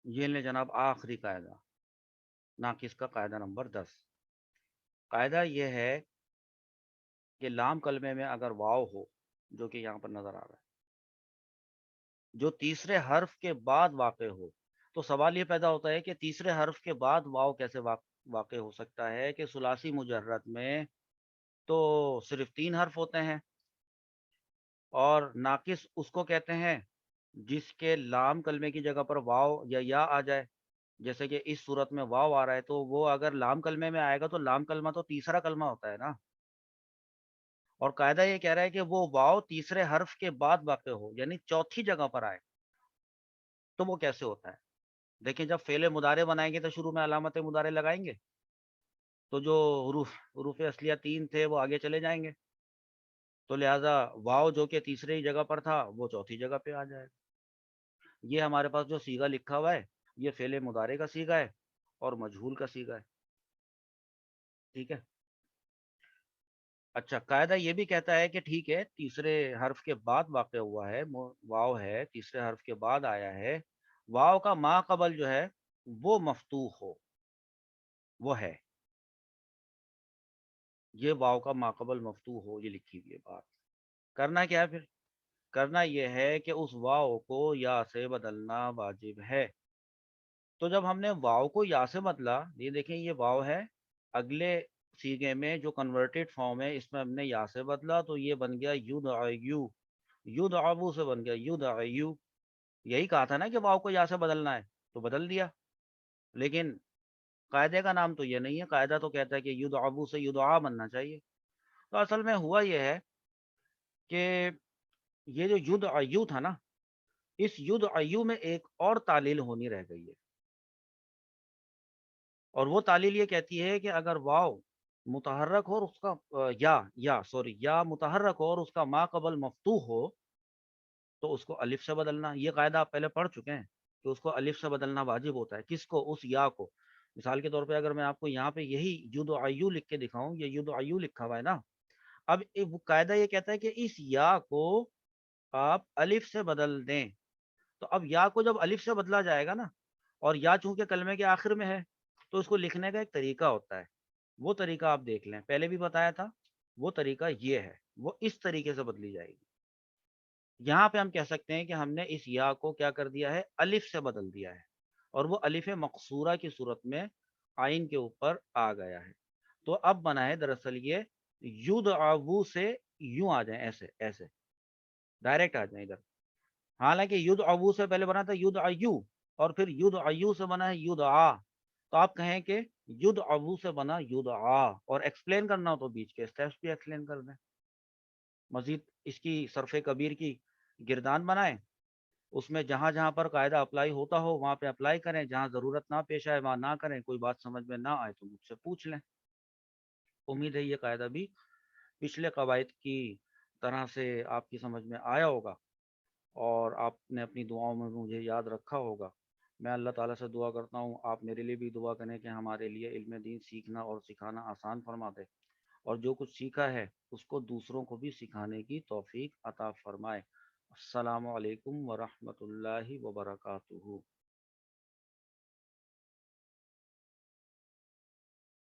یہ لیں جناب آخری قاعدہ، ناقص کا قاعدہ نمبر 10۔ قاعدہ یہ ہے کہ لام کلمے میں اگر واو ہو، جو کہ یہاں پر نظر آ رہا ہے، جو تیسرے حرف کے بعد واقع ہو، تو سوال یہ پیدا ہوتا ہے کہ تیسرے حرف کے بعد واو کیسے واقع ہو سکتا ہے کہ ثلاثی مجرد میں تو صرف 3 حرف ہوتے ہیں، اور ناقص اس کو کہتے ہیں جس کے لام کلمے کی جگہ پر واو یا آ جائے۔ جیسے کہ اس صورت میں واو آ رہا ہے، تو وہ اگر لام کلمے میں آئے گا تو لام کلمہ تو تیسرا کلمہ ہوتا ہے نا، اور قاعدہ یہ کہہ رہا ہے کہ وہ واو تیسرے حرف کے بعد واقع ہو، یعنی چوتھی جگہ پر آئے، تو وہ کیسے ہوتا ہے؟ دیکھیں جب فعل مضارع بنائیں گے تو شروع میں علامت مضارع لگائیں گے، تو جو حروف اصلیہ 3 تھے وہ آگے چلے جائیں گے، تو لہٰذا واو جو کہ تیسرے ہی جگہ پر تھا وہ چوتھی جگہ پہ آ جائے گا۔ یہ ہمارے پاس جو صیغہ لکھا ہوا ہے یہ فعل مضارع کا صیغہ ہے اور مجہول کا صیغہ ہے، ٹھیک ہے۔ اچھا، قاعدہ یہ بھی کہتا ہے کہ ٹھیک ہے تیسرے حرف کے بعد واقع ہوا ہے، واو ہے تیسرے حرف کے بعد آیا ہے، واو کا ما قبل جو ہے وہ مفتوح ہو، وہ ہے، یہ واو کا ما قبل مفتوح ہو، یہ لکھی ہوئی ہے بات۔ کرنا کیا ہے پھر؟ کرنا یہ ہے کہ اس واو کو یا سے بدلنا واجب ہے۔ تو جب ہم نے واو کو یا سے بدلا، یہ دیکھیں یہ واو ہے، اگلے سیغے میں جو کنورٹڈ فارم ہے اس میں ہم نے یا سے بدلا تو یہ بن گیا یدعیو، یدعو سے بن گیا یدعیو۔ یہی کہا تھا نا کہ واو کو یا سے بدلنا ہے، تو بدل دیا، لیکن قاعدے کا نام تو یہ نہیں ہے، قاعدہ تو کہتا ہے کہ یدعو سے یدعا بننا چاہیے۔ تو اصل میں ہوا یہ ہے کہ یہ جو یدعیو تھا نا، اس یدعیو میں ایک اور تعلیل ہونی رہ گئی ہے، اور وہ تعلیل یہ کہتی ہے کہ اگر واو متحرک ہو اور اس کا یا متحرک ہو اور اس کا ما قبل مفتوح ہو تو اس کو الف سے بدلنا۔ یہ قاعدہ آپ پہلے پڑھ چکے ہیں کہ اس کو الف سے بدلنا واجب ہوتا ہے، کس کو؟ اس یا کو۔ مثال کے طور پہ اگر میں آپ کو یہاں پہ یہی یدعیو لکھ کے دکھاؤں، یہ یدعیو لکھا ہوا ہے نا، اب وہ قاعدہ یہ کہتا ہے کہ اس یا کو آپ الف سے بدل دیں، تو اب یا کو جب الف سے بدلا جائے گا نا، اور یا چونکہ کلمے کے آخر میں ہے تو اس کو لکھنے کا ایک طریقہ ہوتا ہے، وہ طریقہ آپ دیکھ لیں، پہلے بھی بتایا تھا، وہ طریقہ یہ ہے، وہ اس طریقے سے بدلی جائے گی۔ یہاں پہ ہم کہہ سکتے ہیں کہ ہم نے اس یا کو کیا کر دیا ہے؟ الف سے بدل دیا ہے، اور وہ الف مقصورہ کی صورت میں آئین کے اوپر آ گیا ہے۔ تو اب بنا ہے دراصل یہ یدعو سے یوں آ جائیں، ایسے ایسے ڈائریکٹ آ جائیں ادھر، حالانکہ یدعو سے پہلے بنا تھا یدعیو، اور پھر یدعیو سے بنا ہے یدعا، تو آپ کہیں کہ یدعو سے بنا یدعا، اور ایکسپلین کرنا ہو تو بیچ کے اسٹیپس بھی ایکسپلین کر دیں، مزید اس کی صرف کبیر کی گردان بنائیں، اس میں جہاں جہاں پر قاعدہ اپلائی ہوتا ہو وہاں پہ اپلائی کریں، جہاں ضرورت نہ پیش آئے وہاں نہ کریں، کوئی بات سمجھ میں نہ آئے تو مجھ سے پوچھ لیں۔ امید ہے یہ قاعدہ بھی پچھلے قواعد کی طرح سے آپ کی سمجھ میں آیا ہوگا، اور آپ نے اپنی دعاؤں میں مجھے یاد رکھا ہوگا۔ میں اللہ تعالیٰ سے دعا کرتا ہوں آپ میرے لیے بھی دعا کریں کہ ہمارے لیے علم دین سیکھنا اور سکھانا آسان فرما دے، اور جو کچھ سیکھا ہے اس کو دوسروں کو بھی سکھانے کی توفیق عطا فرمائے۔ السلام علیکم ورحمۃ اللہ وبرکاتہ۔